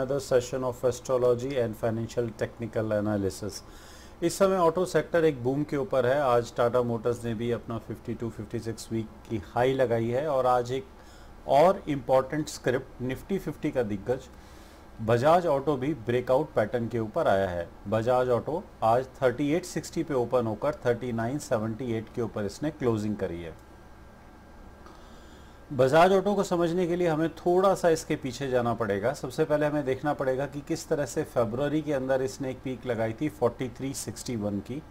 another session of astrology and financial technical analysis। इस समय auto sector एक boom के ऊपर है। आज टाटा मोटर्स ने भी अपना 52-56 वीक की हाई लगाई है और आज एक और इम्पॉर्टेंट स्क्रिप्ट निफ्टी 50 का दिग्गज बजाज ऑटो भी ब्रेकआउट पैटर्न के ऊपर आया है। बजाज ऑटो आज 3860 पे ओपन होकर 3978 के ऊपर इसने क्लोजिंग करी है। बजाज ऑटो को समझने के लिए हमें थोड़ा सा इसके पीछे जाना पड़ेगा। सबसे पहले हमें देखना पड़ेगा कि किस तरह से फरवरी के अंदर इसने एक पीक लगाई थी 4361 की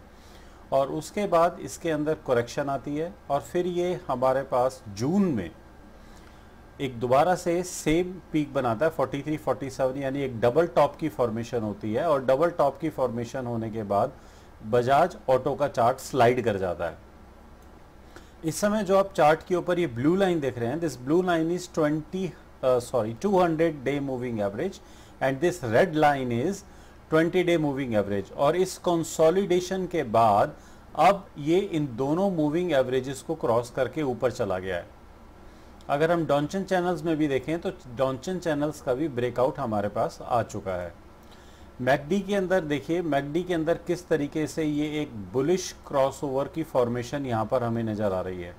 और उसके बाद इसके अंदर करेक्शन आती है और फिर ये हमारे पास जून में एक दोबारा से सेम पीक बनाता है 4347, यानी एक डबल टॉप की फॉर्मेशन होती है और डबल टॉप की फॉर्मेशन होने के बाद बजाज ऑटो का चार्ट स्लाइड कर जाता है। इस समय जो आप चार्ट के ऊपर ये ब्लू लाइन देख रहे हैं, this blue line is 200 day moving average and this red line is 20 day moving average. और इस कंसोलिडेशन के बाद अब ये इन दोनों मूविंग एवरेजेस को क्रॉस करके ऊपर चला गया है। अगर हम डॉन्चन चैनल्स में भी देखें तो डॉन्चन चैनल्स का भी ब्रेकआउट हमारे पास आ चुका है। मैकडी के अंदर देखिए, मैकडी के अंदर किस तरीके से ये एक बुलिश क्रॉसओवर की फॉर्मेशन यहाँ पर हमें नज़र आ रही है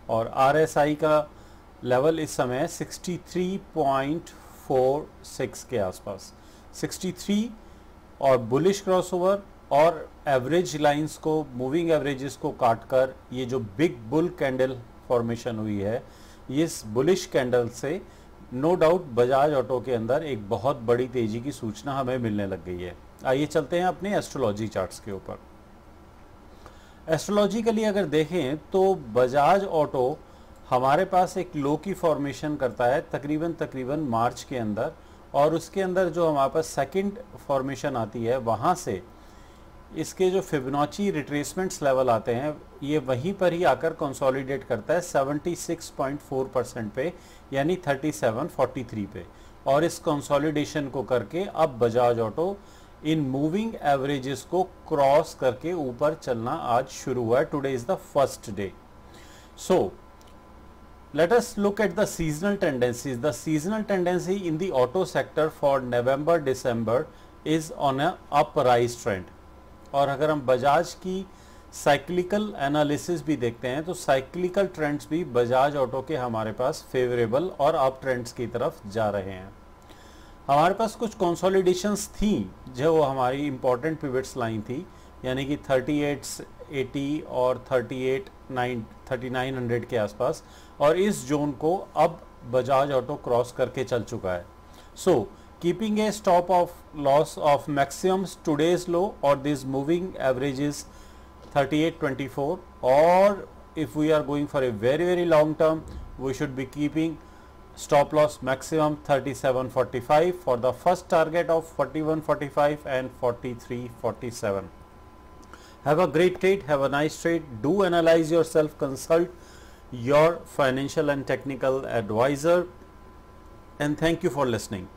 और आरएसआई का लेवल इस समय 63.46 के आसपास 63 और बुलिश क्रॉसओवर और एवरेज लाइंस को, मूविंग एवरेजेस को काटकर ये जो बिग बुल कैंडल फॉर्मेशन हुई है, इस बुलिश कैंडल से नो डाउट बजाज ऑटो के अंदर एक बहुत बड़ी तेजी की सूचना हमें मिलने लग गई है। आइए चलते हैं अपने एस्ट्रोलॉजी चार्ट्स के ऊपर। एस्ट्रोलॉजिकली अगर देखें तो बजाज ऑटो हमारे पास एक लो की फॉर्मेशन करता है तकरीबन मार्च के अंदर और उसके अंदर जो हमारे पास सेकंड फॉर्मेशन आती है वहाँ से इसके जो फिबोनाची रिट्रेसमेंट्स लेवल आते हैं ये वहीं पर ही आकर कंसोलिडेट करता है 76.4% पे, यानी 3743 पे। और इस कंसोलिडेशन को करके अब Bajaj auto in moving averages को क्रॉस करके ऊपर चलना आज शुरू हुआ है। Today is the first day. So let us look at the seasonal tendencies. The seasonal tendency in the auto sector for November December is on a uprise trend. और अगर हम बजाज की साइक्लिकल एनालिसिस भी देखते हैं तो साइक्लिकल ट्रेंड्स भी Bajaj auto के हमारे पास फेवरेबल और अप ट्रेंड्स की तरफ जा रहे हैं। हमारे पास कुछ कंसोलिडेशंस थी जो हमारी इंपॉर्टेंट पिवट्स लाइन थी, यानी कि 3880 और 3900 के आसपास, और इस जोन को अब बजाज ऑटो क्रॉस करके चल चुका है। सो keeping a stop of loss of maximums today's low or this moving average is 3824, or if we are going for a very long term we should be keeping stop loss maximum 3745 for the first target of 4145 and 4347. Have a great trade, have a nice trade. Do analyze yourself, consult your financial and technical advisor, and thank you for listening.